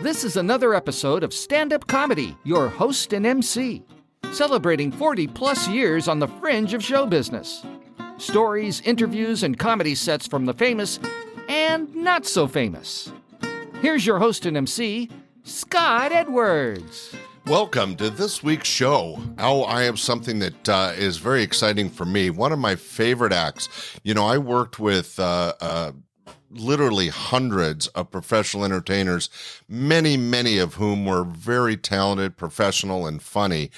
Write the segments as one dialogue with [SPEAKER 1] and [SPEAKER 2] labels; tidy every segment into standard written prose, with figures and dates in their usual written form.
[SPEAKER 1] This is another episode of Standup Comedy, your host and MC, celebrating 40-plus years on the fringe of show business. Stories, interviews, and comedy sets from the famous and not so famous. Here's your host and MC, Scott Edwards.
[SPEAKER 2] Welcome to this week's show. Oh, I have something that is very exciting for me. One of my favorite acts. You know, I worked with literally hundreds of professional entertainers, many of whom were very talented, professional, and funny.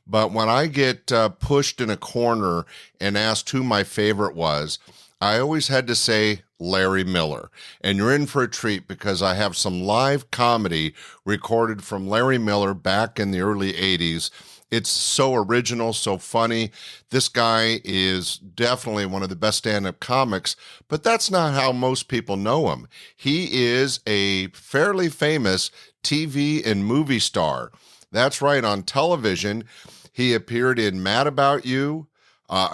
[SPEAKER 2] But when I get pushed in a corner and asked who my favorite was, I always had to say Larry Miller. And you're in for a treat because I have some live comedy recorded from Larry Miller back in the early 80s. It's so original, so funny. This guy is definitely one of the best stand-up comics, but that's not how most people know him. He is a fairly famous TV and movie star. That's right, on television. He appeared in Mad About You,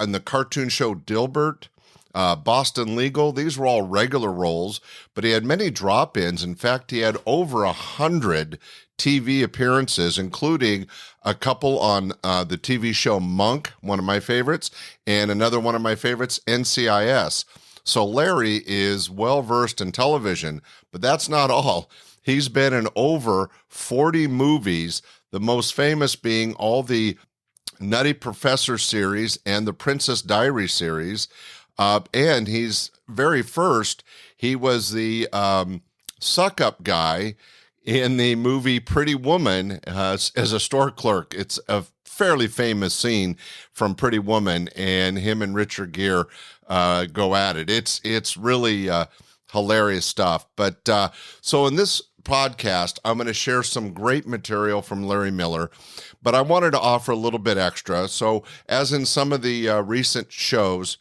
[SPEAKER 2] in the cartoon show Dilbert, Boston Legal. These were all regular roles, but he had many drop-ins. In fact, he had over 100 TV appearances, including a couple on the TV show Monk, one of my favorites, and another one of my favorites, NCIS. So Larry is well-versed in television, but that's not all. He's been in over 40 movies, the most famous being all the Nutty Professor series and the Princess Diaries series. And he's very first, he was the suck-up guy in the movie Pretty Woman as a store clerk. It's a fairly famous scene from Pretty Woman, and him and Richard Geer go at it. It's really hilarious stuff. But so in this podcast, I'm going to share some great material from Larry Miller, but I wanted to offer a little bit extra. So as in some of the recent shows,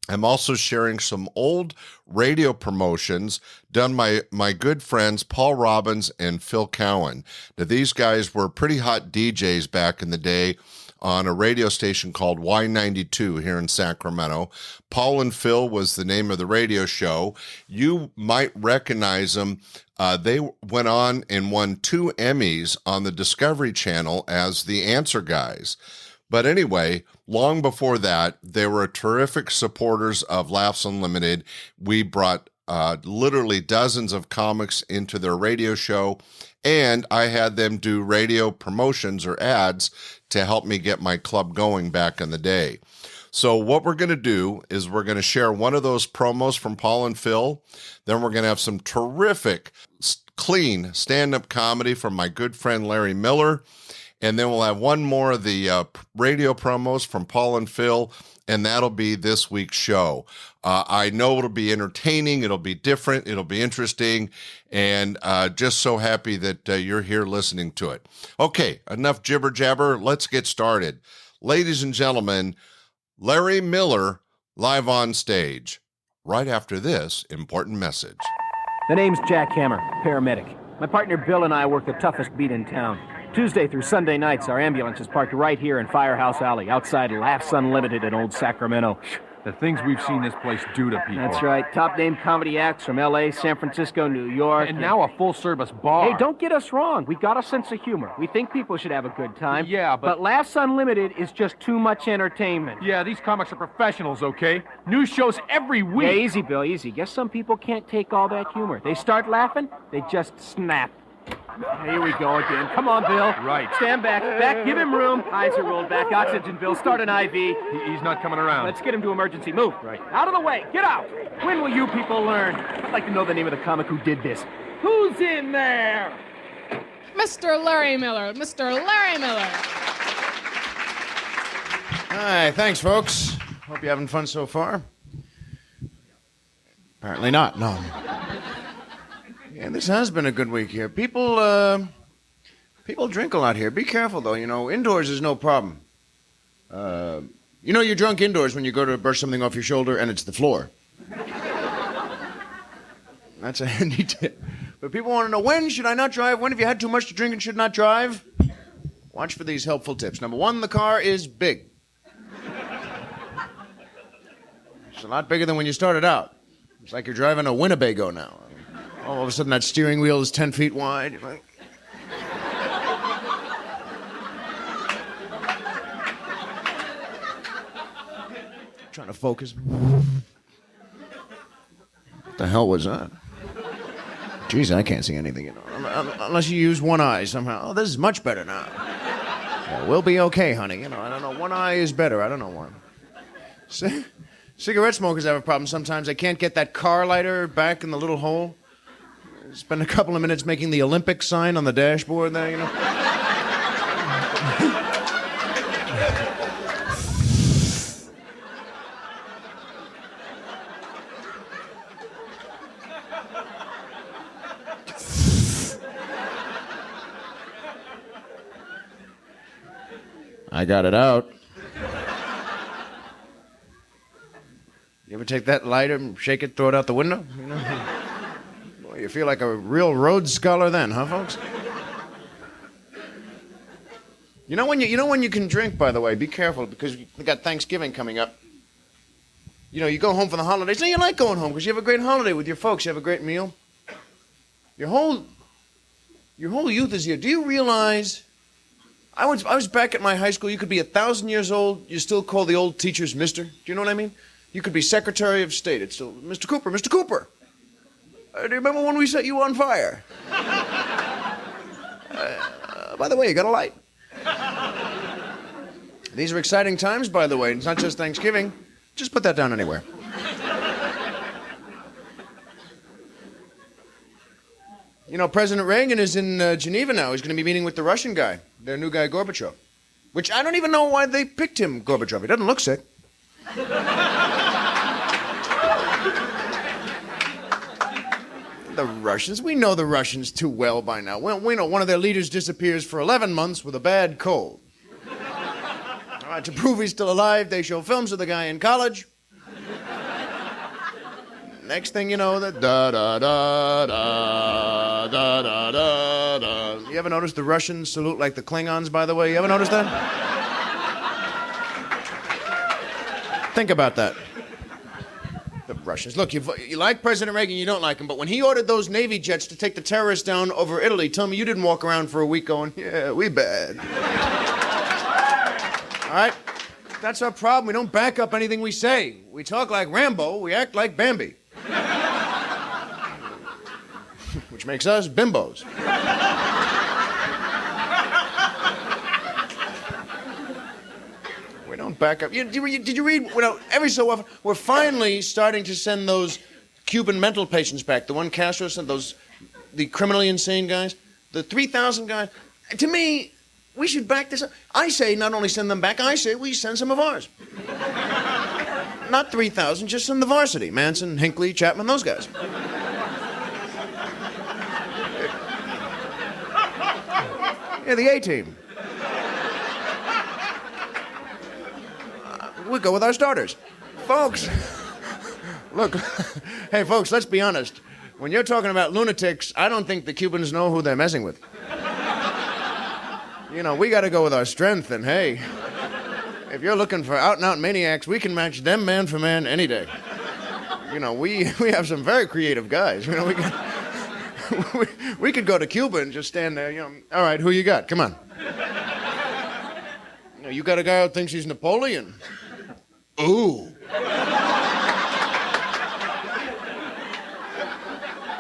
[SPEAKER 2] I'm also sharing some old radio promotions done by my good friends Paul Robbins and Phil Cowen. Now, these guys were pretty hot DJs back in the day on a radio station called Y92 here in Sacramento. Paul and Phil was the name of the radio show. You might recognize them. They went on and won 2 Emmys on the Discovery Channel as the Answer Guys. But anyway, long before that, they were terrific supporters of Laughs Unlimited. We brought literally dozens of comics into their radio show, and I had them do radio promotions or ads to help me get my club going back in the day. So what we're going to do is we're going to share one of those promos from Paul and Phil. Then we're going to have some terrific, clean stand-up comedy from my good friend Larry Miller. And then we'll have one more of the radio promos from Paul and Phil, and that'll be this week's show. I know it'll be entertaining, it'll be different, it'll be interesting, and just so happy that you're here listening to it. Okay, enough jibber-jabber, let's get started. Ladies and gentlemen, Larry Miller live on stage, right after this important message.
[SPEAKER 3] The name's Jack Hammer, paramedic. My partner Bill and I work the toughest beat in town. Tuesday through Sunday nights, our ambulance is parked right here in Firehouse Alley, outside Laughs Unlimited in Old Sacramento.
[SPEAKER 4] The things we've seen this place do to people.
[SPEAKER 3] That's right. Top-name comedy acts from L.A., San Francisco, New York.
[SPEAKER 4] And now a full-service bar.
[SPEAKER 3] Hey, don't get us wrong. We got a sense of humor. We think people should have a good time.
[SPEAKER 4] Yeah, but
[SPEAKER 3] Laughs Unlimited is just too much entertainment.
[SPEAKER 4] Yeah, these comics are professionals, okay? New shows every week.
[SPEAKER 3] Yeah, easy, Bill, easy. Guess some people can't take all that humor. They start laughing, they just snap. Here we go again. Come on, Bill.
[SPEAKER 4] Right.
[SPEAKER 3] Stand back. Back. Give him room. Eyes are rolled back. Oxygen, Bill. Start an IV.
[SPEAKER 4] He's not coming around.
[SPEAKER 3] Let's get him to emergency. Move.
[SPEAKER 4] Right.
[SPEAKER 3] Out of the way. Get out. When will you people learn? I'd like to know the name of the comic who did this. Who's in there?
[SPEAKER 5] Mr. Larry Miller. Mr. Larry Miller.
[SPEAKER 6] Hi, thanks, folks. Hope you're having fun so far. Apparently not, no. Yeah, this has been a good week here. People drink a lot here. Be careful, though. You know, indoors is no problem. You know you're drunk indoors when you go to brush something off your shoulder and it's the floor. That's a handy tip. But people want to know, when should I not drive? When have you had too much to drink and should not drive? Watch for these helpful tips. Number 1, the car is big. It's a lot bigger than when you started out. It's like you're driving a Winnebago now. All of a sudden, that steering wheel is 10 feet wide. You're like... Trying to focus. What the hell was that? Jeez, I can't see anything, you know. Unless you use one eye somehow. Oh, this is much better now. Yeah, we'll be okay, honey. You know, I don't know. One eye is better. I don't know why. Cigarette smokers have a problem sometimes. They can't get that car lighter back in the little hole. Spend a couple of minutes making the Olympic sign on the dashboard there, you know. I got it out. You ever take that lighter and shake it, throw it out the window? You know? Boy, you feel like a real Rhodes Scholar then, huh, folks? You know when you can drink, by the way, be careful, because we got Thanksgiving coming up. You know, you go home for the holidays. Now, you like going home because you have a great holiday with your folks. You have a great meal. Your whole youth is here. Do you realize... I was back at my high school. You could be 1,000 years old. You still call the old teachers Mr. Do you know what I mean? You could be Secretary of State. It's still, Mr. Cooper, Mr. Cooper. Do you remember when we set you on fire? By the way, you got a light. These are exciting times, by the way. It's not just Thanksgiving. Just put that down anywhere. You know, President Reagan is in Geneva now. He's going to be meeting with the Russian guy, their new guy, Gorbachev. Which I don't even know why they picked him, Gorbachev. He doesn't look sick. The Russians, we know the Russians too well by now. We know one of their leaders disappears for 11 months with a bad cold. All right, to prove he's still alive, they show films of the guy in college. Next thing you know, the da-da-da-da, da-da-da-da. You ever notice the Russians salute like the Klingons, by the way? You ever notice that? Think about that. The Russians. Look, you like President Reagan, you don't like him, but when he ordered those Navy jets to take the terrorists down over Italy, tell me you didn't walk around for a week going, yeah, we bad. All right? That's our problem. We don't back up anything we say. We talk like Rambo, we act like Bambi. Which makes us bimbos. We don't back up. Did you read? Well, every so often, we're finally starting to send those Cuban mental patients back. The one Castro sent, the criminally insane guys, the 3,000 guys. To me, we should back this up. I say not only send them back, I say we send some of ours. Not 3,000, just some of the varsity. Manson, Hinckley, Chapman, those guys. Yeah, the A-team. We'll go with our starters. Folks, look, hey, folks, let's be honest. When you're talking about lunatics, I don't think the Cubans know who they're messing with. You know, we got to go with our strength, and hey, if you're looking for out-and-out maniacs, we can match them man for man any day. You know, we have some very creative guys. You know, we could go to Cuba and just stand there, you know. All right, who you got? Come on. You got a guy who thinks he's Napoleon. Ooh.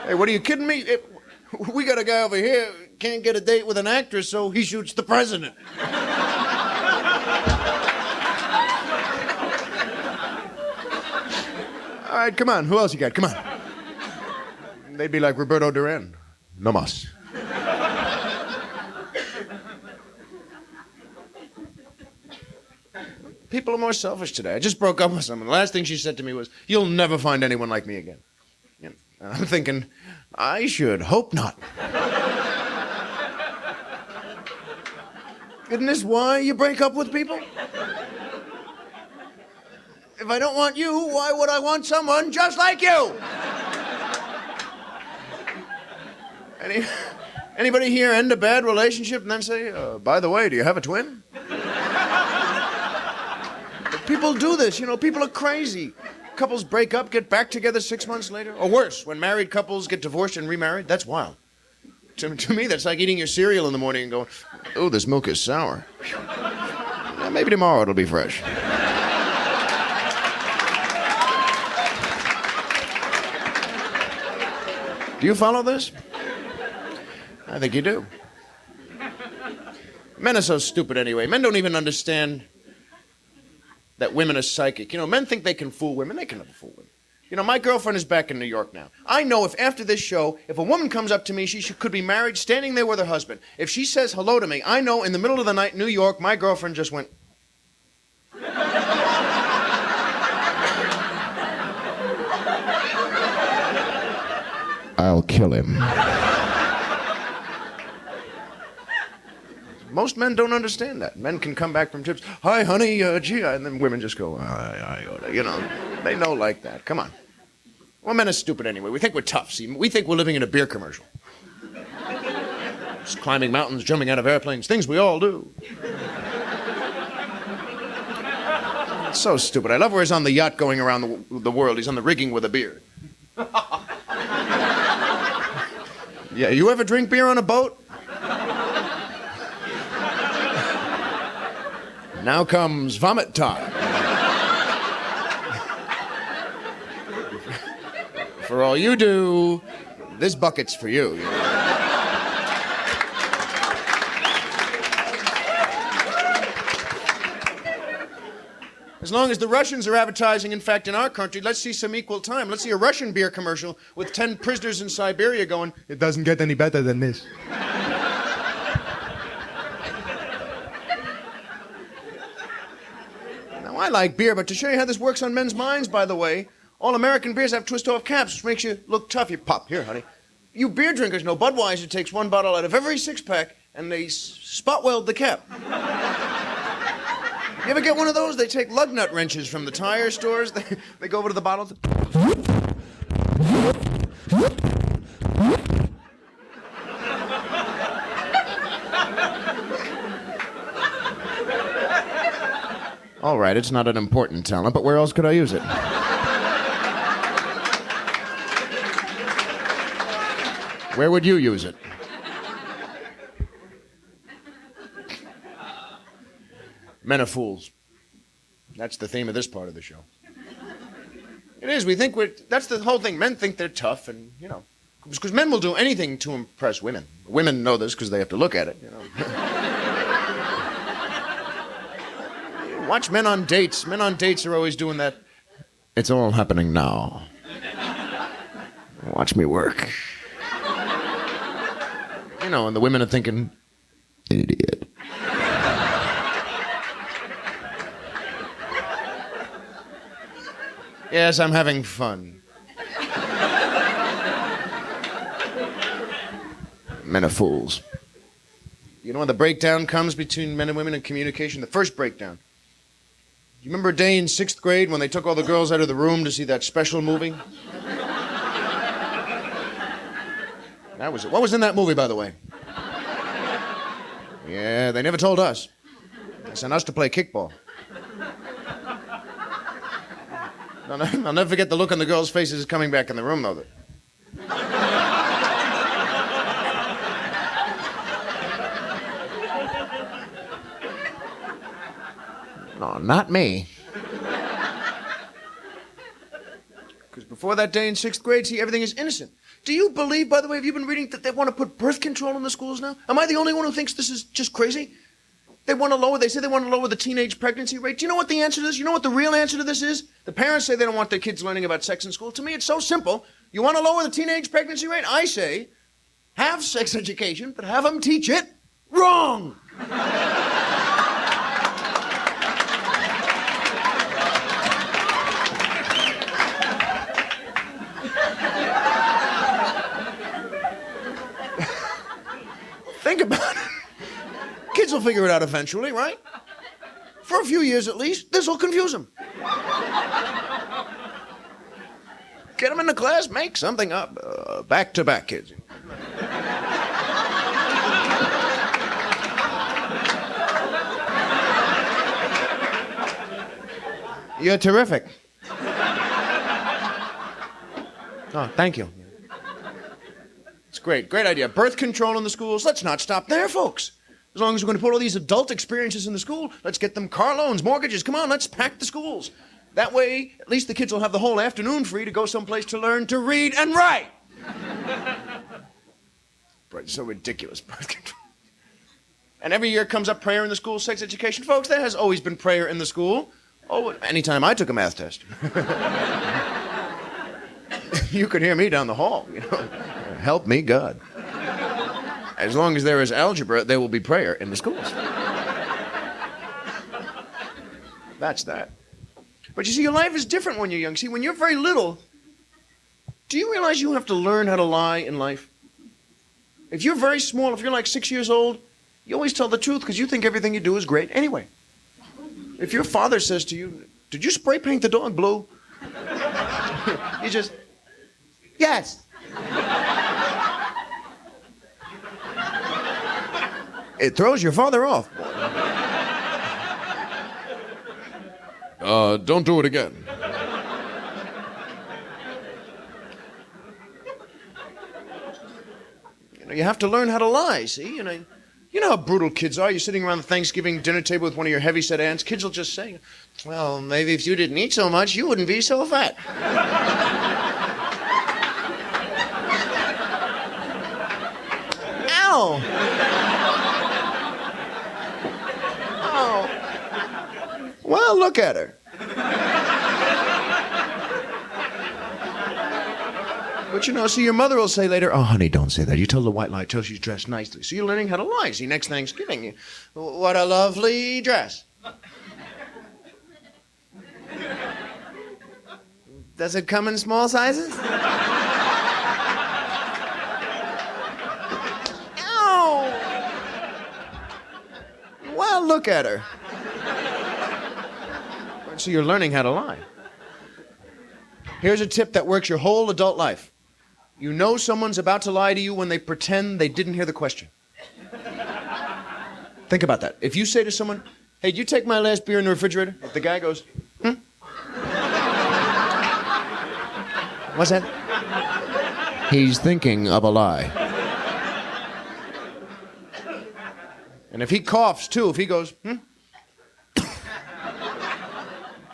[SPEAKER 6] Hey, what are you kidding me? We got a guy over here can't get a date with an actress, so he shoots the president. All right, come on. Who else you got? Come on. They'd be like Roberto Duran. No mas. People are more selfish today. I just broke up with someone. The last thing she said to me was, "You'll never find anyone like me again." You know, and I'm thinking, I should hope not. Isn't this why you break up with people? If I don't want you, why would I want someone just like you? Anybody here end a bad relationship and then say, by the way, do you have a twin? People do this, you know, people are crazy. couples break up, get back together 6 months later? Or worse, when married couples get divorced and remarried? That's wild. To me, that's like eating your cereal in the morning and going, oh, this milk is sour. Yeah, maybe tomorrow it'll be fresh. Do you follow this? I think you do. Men are so stupid anyway. Men don't even understand that women are psychic. You know, men think they can fool women. They can never fool women. You know, my girlfriend is back in New York now. I know if after this show, if a woman comes up to me, she could be married, standing there with her husband. If she says hello to me, I know in the middle of the night in New York, my girlfriend just went... I'll kill him. Most men don't understand that. Men can come back from trips, hi, honey, gee, and then women just go, you know, they know like that. Come on. Well, men are stupid anyway. We think we're tough, see? We think we're living in a beer commercial. Just climbing mountains, jumping out of airplanes, things we all do. It's so stupid. I love where he's on the yacht going around the world. He's on the rigging with a beer. Yeah, you ever drink beer on a boat? Now comes vomit time. For all you do, this bucket's for you. As long as the Russians are advertising, in fact, in our country, let's see some equal time. Let's see a Russian beer commercial with 10 prisoners in Siberia going, it doesn't get any better than this. Now, I like beer, but to show you how this works on men's minds, by the way, all American beers have twist-off caps, which makes you look tough. You pop, here, honey. You beer drinkers know Budweiser takes one bottle out of every six-pack, and they spot weld the cap. You ever get one of those? They take lug nut wrenches from the tire stores. They go over to the bottles. All right, it's not an important talent, but where else could I use it? Where would you use it? Men are fools. That's the theme of this part of the show. It is. We think that's the whole thing. Men think they're tough and, you know, because men will do anything to impress women. Women know this because they have to look at it, you know. Watch men on dates. Men on dates are always doing that. It's all happening now. Watch me work. You know, and the women are thinking, idiot. Yes, I'm having fun. Men are fools. You know when the breakdown comes between men and women in communication? The first breakdown. You remember a day in 6th grade when they took all the girls out of the room to see that special movie? That was it. What was in that movie, by the way? Yeah, they never told us. They sent us to play kickball. I'll never forget the look on the girls' faces coming back in the room, though. No, not me. Because before that day in 6th grade, see, everything is innocent. Do you believe, by the way, have you been reading that they want to put birth control in the schools now? Am I the only one who thinks this is just crazy? They say they want to lower the teenage pregnancy rate. Do you know what the answer to this? You know what the real answer to this is? The parents say they don't want their kids learning about sex in school. To me, it's so simple. You want to lower the teenage pregnancy rate? I say, have sex education, but have them teach it wrong. Think about it. Kids will figure it out eventually, right? For a few years at least, this will confuse them. Get them in the class, make something up. Back to back, kids. You're terrific. Oh, thank you. It's great. Great idea. Birth control in the schools. Let's not stop there, folks. As long as we're going to put all these adult experiences in the school, let's get them car loans, mortgages. Come on, let's pack the schools. That way, at least the kids will have the whole afternoon free to go someplace to learn to read and write. But it's so ridiculous, birth control. And every year comes up prayer in the school, sex education. Folks, there has always been prayer in the school. Oh, anytime I took a math test. You could hear me down the hall, you know. Help me, God. As long as there is algebra, there will be prayer in the schools. That's that. But you see, your life is different when you're young. See, when you're very little, do you realize you have to learn how to lie in life? If you're very small, if you're like 6 years old, you always tell the truth because you think everything you do is great anyway. If your father says to you, "Did you spray paint the dog blue?" You just, "Yes." It throws your father off. Don't do it again. You know, you have to learn how to lie, see? You know how brutal kids are. You're sitting around the Thanksgiving dinner table with one of your heavy-set aunts. Kids will just say, "Well, maybe if you didn't eat so much, you wouldn't be so fat." Ow! Oh. Well, look at her. But you know, see, your mother will say later, "Oh, honey, don't say that. You tell the white lie till she's dressed nicely." So you're learning how to lie. See, next Thanksgiving, what a lovely dress. Does it come in small sizes? Ow! Well, look at her. So you're learning how to lie. Here's a tip that works your whole adult life. You know someone's about to lie to you when they pretend they didn't hear the question. Think about that. If you say to someone, "Hey, did you take my last beer in the refrigerator?" If the guy goes, "Hmm? What's that?" He's thinking of a lie. And if he coughs too, if he goes, "Hmm?"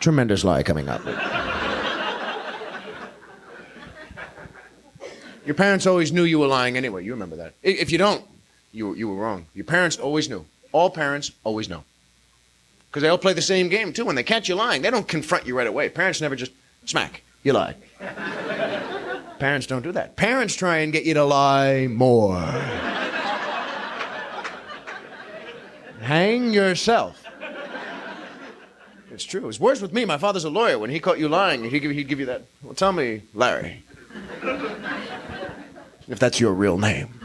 [SPEAKER 6] Tremendous lie coming up. Your parents always knew you were lying anyway. You remember that. If you don't, you were wrong. Your parents always knew. All parents always know. Because they all play the same game, too. When they catch you lying, they don't confront you right away. Parents never just, smack, you lied. Parents don't do that. Parents try and get you to lie more. Hang yourself. It's true. It's worse with me. My father's a lawyer. When he caught you lying, he'd give you that. "Well, tell me, Larry. If that's your real name."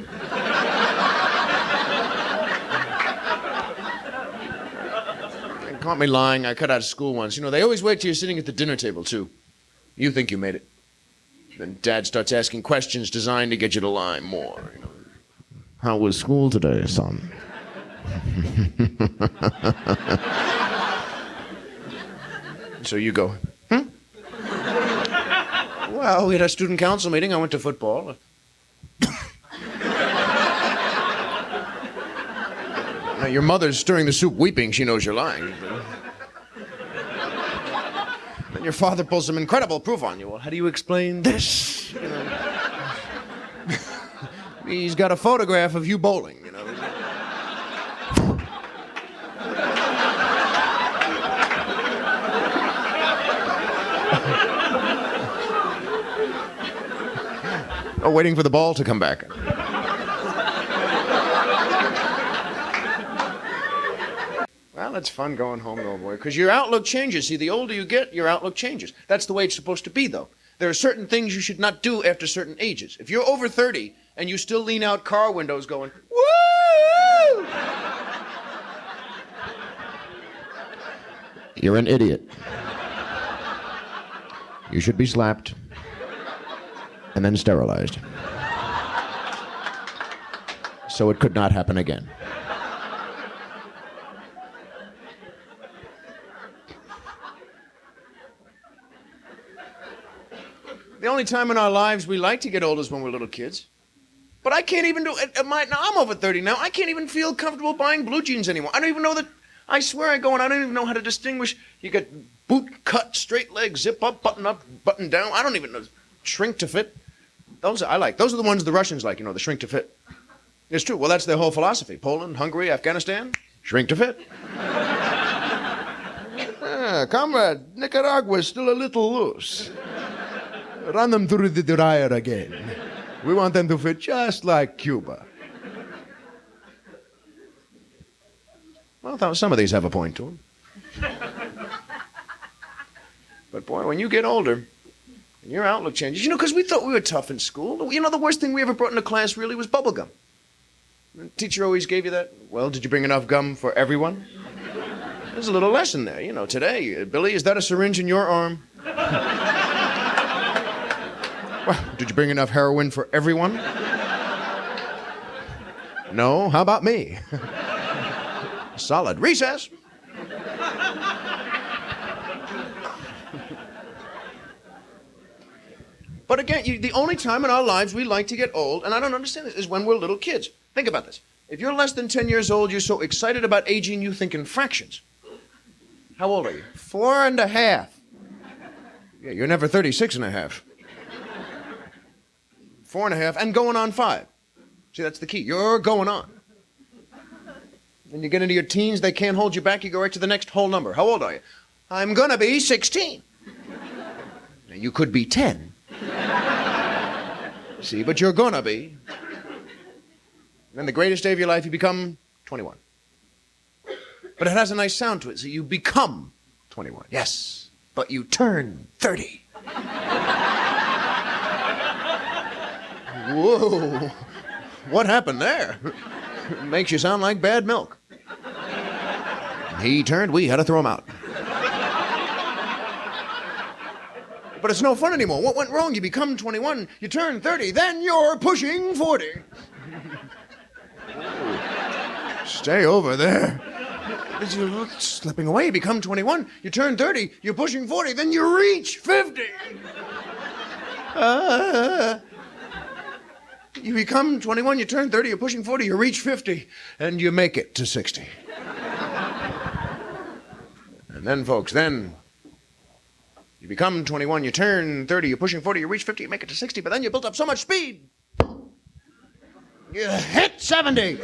[SPEAKER 6] They caught me lying. I cut out of school once. You know, they always wait till you're sitting at the dinner table, too. You think you made it. Then Dad starts asking questions designed to get you to lie more. You know, "How was school today, son?" So you go, "Hmm? Well, we had a student council meeting. I went to football." Now, your mother's stirring the soup weeping. She knows you're lying. Then your father pulls some incredible proof on you. "Well, how do you explain this?" You know? He's got a photograph of you bowling, you know. Oh, waiting for the ball to come back. Well, it's fun going home, though, boy, because your outlook changes. See, the older you get, your outlook changes. That's the way it's supposed to be, though. There are certain things you should not do after certain ages. If you're over 30 and you still lean out car windows going, "Woo!" You're an idiot. You should be slapped and then sterilized. So it could not happen again. The only only time in our lives we like to get old is when we're little kids. But I can't even do it. Now, I'm over 30 now. I can't even feel comfortable buying blue jeans anymore. I don't even know that. I swear I go and I don't even know how to distinguish. You got boot cut, straight leg, zip up, button down. I don't even know. Shrink to fit. Those I like. Those are the ones the Russians like, the shrink to fit. It's true. Well, that's their whole philosophy. Poland, Hungary, Afghanistan, shrink to fit. Comrade, Nicaragua's still a little loose. Run them through the dryer again. We want them to fit just like Cuba. Well, some of these have a point to them. But boy, when you get older, and your outlook changes, because we thought we were tough in school. The worst thing we ever brought into class really was bubble gum. The teacher always gave you that. Well, did you bring enough gum for everyone? There's a little lesson there. Today, Billy, is that a syringe in your arm? Well, did you bring enough heroin for everyone? No? How about me? Solid. Recess. But again, the only time in our lives we like to get old, and I don't understand this, is when we're little kids. Think about this. If you're less than 10 years old, you're so excited about aging, you think in fractions. How old are you? 4.5. Yeah, you're never 36.5. 4.5 and going on 5. See, that's the key. You're going on. Then you get into your teens, they can't hold you back, you go right to the next whole number. How old are you? I'm gonna be 16. Now, you could be 10. See, but you're gonna be. And then the greatest day of your life, you become 21. But it has a nice sound to it, so you become 21. Yes, but you turn 30. Whoa, what happened there? Makes you sound like bad milk. He turned, we had to throw him out. But it's no fun anymore. What went wrong? You become 21, you turn 30, then you're pushing 40. Stay over there. You're slipping away, you become 21, you turn 30, you're pushing 40, then you reach 50. You become 21, you turn 30, you're pushing 40, you reach 50, and you make it to 60. And then, folks, you become 21, you turn 30, you're pushing 40, you reach 50, you make it to 60, but then you built up so much speed. You hit 70.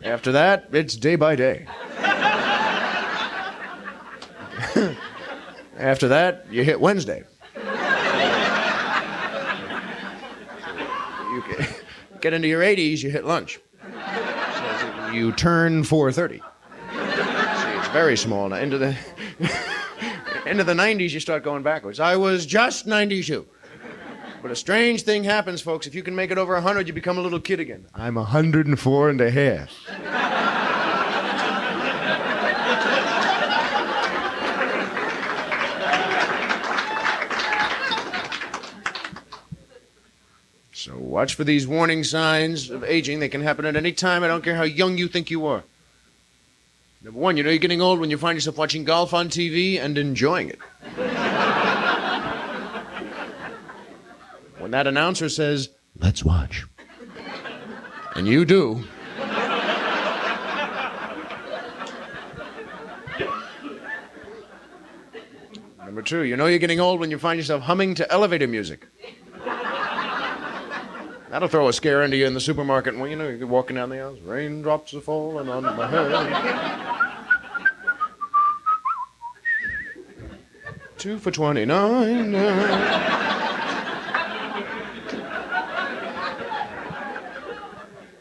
[SPEAKER 6] After that, it's day by day. After that, you hit Wednesday. You get into your 80s, you hit lunch. So you turn 4:30. See, it's very small now. Into the 90s, you start going backwards. I was just 92. But a strange thing happens, folks. If you can make it over 100, you become a little kid again. I'm 104.5. So watch for these warning signs of aging. They can happen at any time. I don't care how young you think you are. Number one, you're getting old when you find yourself watching golf on TV and enjoying it. When that announcer says, "Let's watch," and you do, Number two, you're getting old when you find yourself humming to elevator music. That'll throw a scare into you in the supermarket. Well, you're walking down the aisle, raindrops are falling on my head. 2 for $29.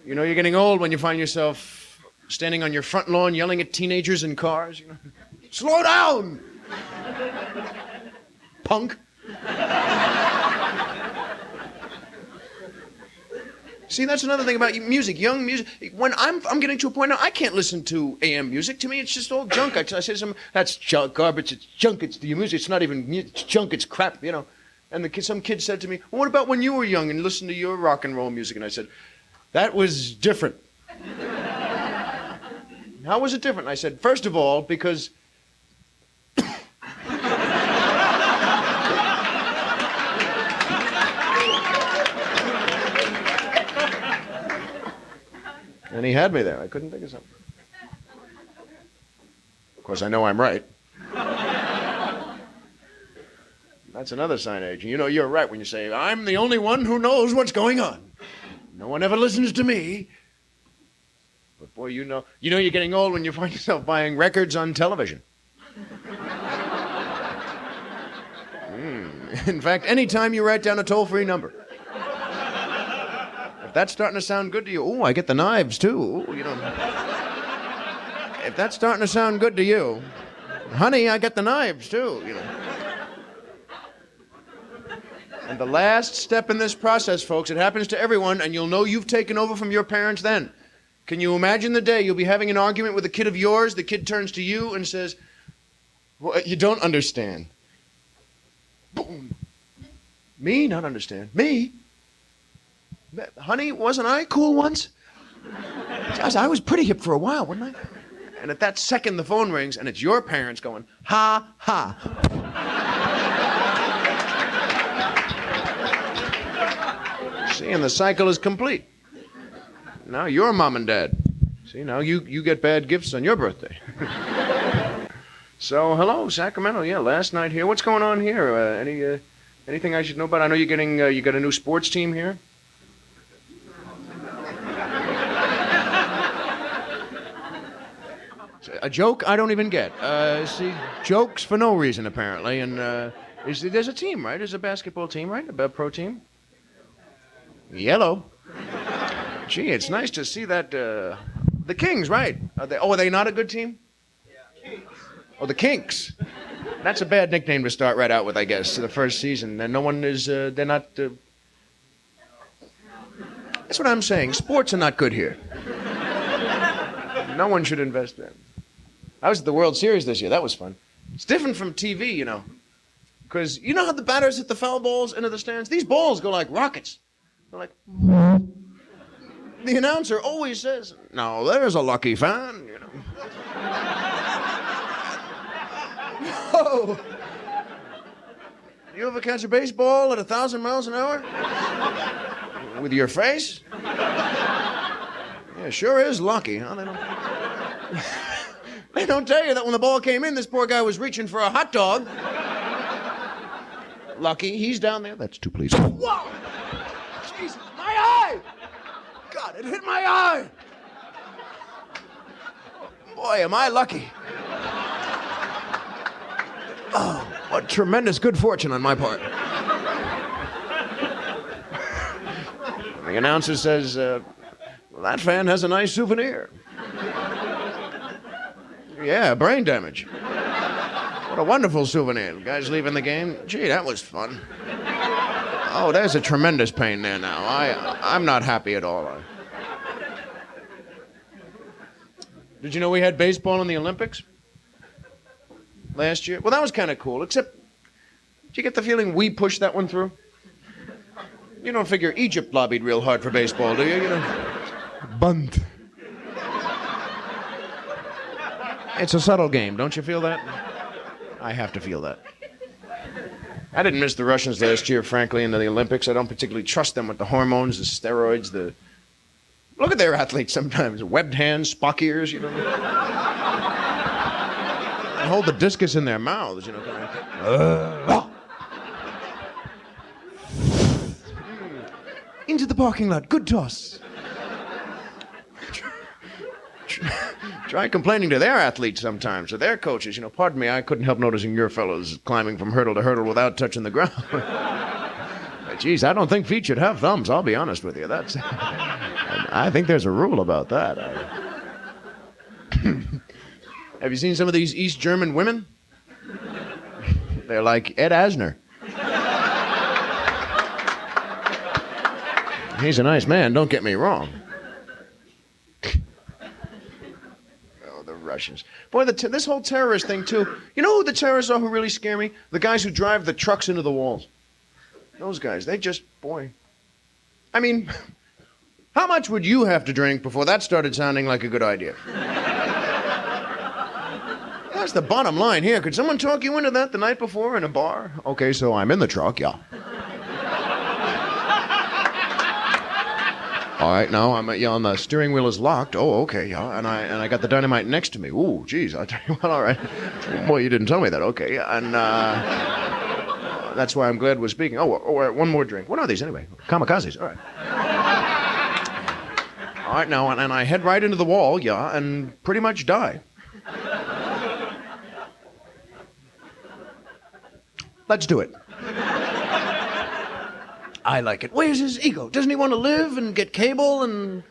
[SPEAKER 6] You're getting old when you find yourself standing on your front lawn yelling at teenagers in cars. Slow down, punk. See, that's another thing about music, young music. When I'm getting to a point now, I can't listen to AM music. To me, it's just all junk. I say to someone, that's junk, garbage, it's junk, it's the music, it's not even it's junk, it's crap, And some kid said to me, well, what about when you were young and listened to your rock and roll music? And I said, that was different. How was it different? I said, first of all, because... And he had me there. I couldn't think of something. Of course, I know I'm right. That's another sign, Agent. You know you're right when you say, I'm the only one who knows what's going on. No one ever listens to me. But boy, you know you're getting old when you find yourself buying records on television. In fact, anytime you write down a toll-free number. If that's starting to sound good to you, I get the knives too. If that's starting to sound good to you, honey, I get the knives too. And the last step in this process, folks, it happens to everyone, and you'll know you've taken over from your parents then. Can you imagine the day you'll be having an argument with a kid of yours, the kid turns to you and says, well, you don't understand. Boom. Me? Not understand. Me? Honey, wasn't I cool once? I was pretty hip for a while, wasn't I? And at that second, the phone rings, and it's your parents going, ha, ha. See, and the cycle is complete. Now you're mom and dad. See, now you get bad gifts on your birthday. So, hello, Sacramento. Yeah, last night here. What's going on here? Anything I should know about? I know you're getting, you got a new sports team here. A joke I don't even get. See, jokes for no reason, apparently. And there's a team, right? There's a basketball team, right? A pro team? Yellow. Gee, it's nice to see that. The Kings, right? Are they not a good team? Yeah. Oh, the Kinks. That's a bad nickname to start right out with, I guess, the first season. And no one is, they're not... That's what I'm saying. Sports are not good here. No one should invest in. I was at the World Series this year. That was fun. It's different from TV, Because you know how the batters hit the foul balls into the stands? These balls go like rockets. They're like... The announcer always says, now there's a lucky fan, Whoa! You ever catch a baseball at 1,000 miles an hour? With your face? Yeah, sure is lucky, huh? They don't tell you that when the ball came in, this poor guy was reaching for a hot dog. Lucky, he's down there. That's two, please. Whoa! Jesus, my eye! God, it hit my eye! Boy, am I lucky. Oh, what tremendous good fortune on my part. The announcer says, well, that fan has a nice souvenir. Yeah, brain damage. What a wonderful souvenir. The guy's leaving the game. Gee, that was fun. Oh, there's a tremendous pain there now. I'm not happy at all. Did you know we had baseball in the Olympics last year? Well, that was kind of cool, except, did you get the feeling we pushed that one through? You don't figure Egypt lobbied real hard for baseball, do you? Bunt. It's a subtle game, don't you feel that? I have to feel that. I didn't miss the Russians last year, frankly, in the Olympics. I don't particularly trust them with the hormones, the steroids, Look at their athletes sometimes. Webbed hands, Spock ears, They hold the discus in their mouths, Into the parking lot. Good toss. Try complaining to their athletes sometimes, or their coaches. Pardon me, I couldn't help noticing your fellows climbing from hurdle to hurdle without touching the ground. Geez, I don't think feet should have thumbs, I'll be honest with you. I think there's a rule about that. Have you seen some of these East German women? They're like Ed Asner. He's a nice man, don't get me wrong. Oh, the Russians. Boy, this whole terrorist thing, too. You know who the terrorists are who really scare me? The guys who drive the trucks into the walls. Those guys, they just, boy. I mean, how much would you have to drink before that started sounding like a good idea? That's the bottom line here. Could someone talk you into that the night before in a bar? Okay, so I'm in the truck, yeah. All right, now I'm on the steering wheel is locked. Oh, okay, yeah. And I got the dynamite next to me. Ooh, geez, I'll tell you what, all right. Boy, you didn't tell me that. Okay, and that's why I'm glad we're speaking. Oh, one more drink. What are these anyway? Kamikazes. All right. All right, now, and I head right into the wall, yeah, and pretty much die. Let's do it. I like it. Where's his ego? Doesn't he want to live and get cable and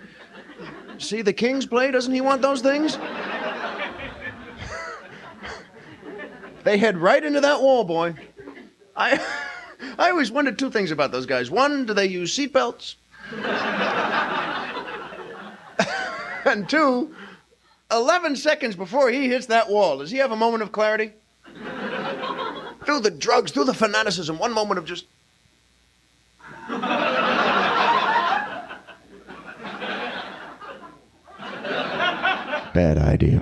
[SPEAKER 6] see the Kings play? Doesn't he want those things? They head right into that wall, boy. I always wondered two things about those guys. One, do they use seatbelts? And two, 11 seconds before he hits that wall, does he have a moment of clarity? Through the drugs, through the fanaticism, one moment of just... Bad idea.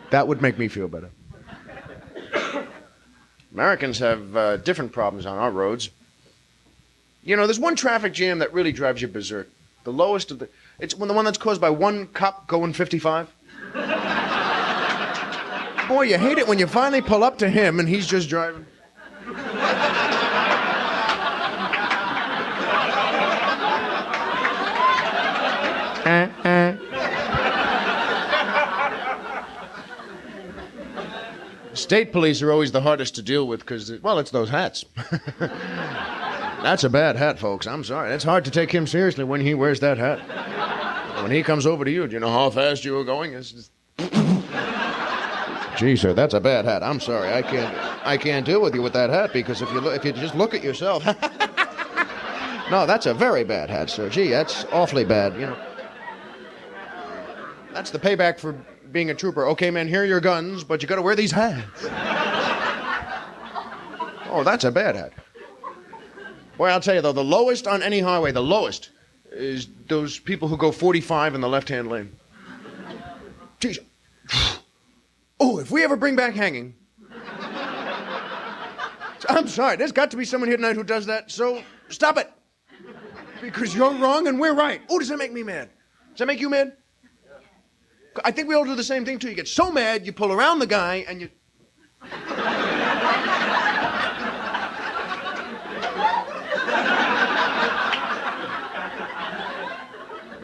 [SPEAKER 6] That would make me feel better. Americans have different problems on our roads. You know, there's one traffic jam that really drives you berserk. The lowest of the... It's the one that's caused by one cop going 55. Boy, you hate it when you finally pull up to him and he's just driving. State police are always the hardest to deal with because, well, it's those hats. That's a bad hat, folks. I'm sorry. It's hard to take him seriously when he wears that hat. When he comes over to you, do you know how fast you were going? It's just... Gee, sir, that's a bad hat. I'm sorry. I can't deal with you with that hat because if you just look at yourself... No, that's a very bad hat, sir. Gee, that's awfully bad, you know. That's the payback for being a trooper. Okay, man, here are your guns, but you got to wear these hats. Oh, that's a bad hat. Boy, I'll tell you, though, the lowest on any highway, the lowest, is those people who go 45 in the left-hand lane. Geez. Oh, if we ever bring back hanging... I'm sorry, there's got to be someone here tonight who does that, so stop it. Because you're wrong and we're right. Oh, does that make me mad? Does that make you mad? I think we all do the same thing, too. You get so mad, you pull around the guy, and you...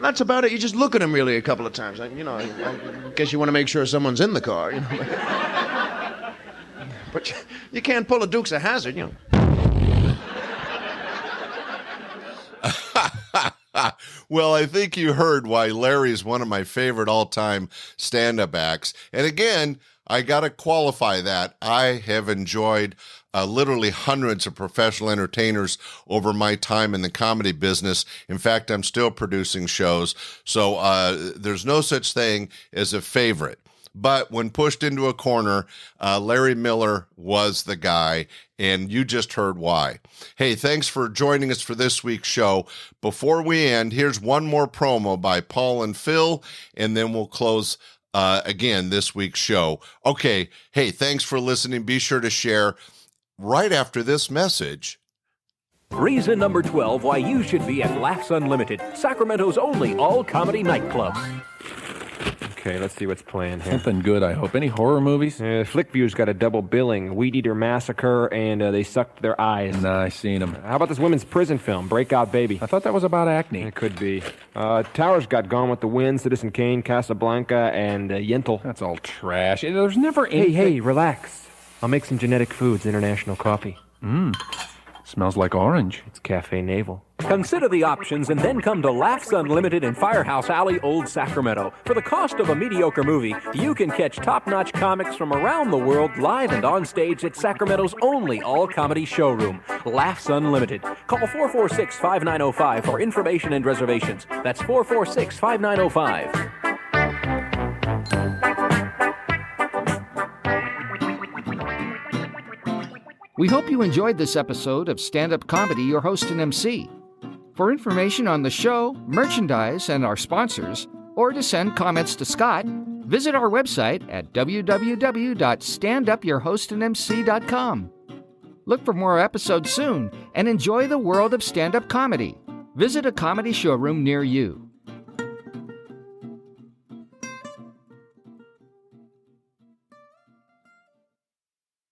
[SPEAKER 6] That's about it. You just look at him really a couple of times. I guess you want to make sure someone's in the car, you know. But you can't pull a Dukes of Hazzard, you know.
[SPEAKER 2] Well, I think you heard why Larry's one of my favorite all-time stand-up acts. And again, I got to qualify that. I have enjoyed literally hundreds of professional entertainers over my time in the comedy business. In fact, I'm still producing shows. So there's no such thing as a favorite. But when pushed into a corner, Larry Miller was the guy, and you just heard why. Hey, thanks for joining us for this week's show. Before we end, here's one more promo by Paul and Phil, and then we'll close again this week's show. Okay, hey, thanks for listening. Be sure to share right after this message.
[SPEAKER 7] Reason number 12 why you should be at Laughs Unlimited, Sacramento's only all-comedy nightclub.
[SPEAKER 8] Okay, let's see what's playing here.
[SPEAKER 9] Something good, I hope. Any horror movies?
[SPEAKER 8] Flickview's got a double billing, Weed Eater Massacre, and They Sucked Their Eyes.
[SPEAKER 9] Nah, I seen them.
[SPEAKER 8] How about this women's prison film, Breakout Baby?
[SPEAKER 9] I thought that was about acne.
[SPEAKER 8] It could be. Towers got Gone with the Wind, Citizen Kane, Casablanca, and Yentl.
[SPEAKER 9] That's all trash. There's never anything...
[SPEAKER 8] Hey, relax. I'll make some genetic foods, international coffee.
[SPEAKER 9] Smells like orange.
[SPEAKER 8] It's Cafe Naval.
[SPEAKER 7] Consider the options and then come to Laughs Unlimited in Firehouse Alley, Old Sacramento. For the cost of a mediocre movie, you can catch top-notch comics from around the world live and on stage at Sacramento's only all-comedy showroom, Laughs Unlimited. Call 446-5905 for information and reservations. That's 446-5905.
[SPEAKER 1] We hope you enjoyed this episode of Stand-Up Comedy, your host and MC. For information on the show, merchandise, and our sponsors, or to send comments to Scott, Visit our website at www.standupyourhostandmc.com. Look for more episodes soon and enjoy the world of stand-up comedy. Visit a comedy showroom near you.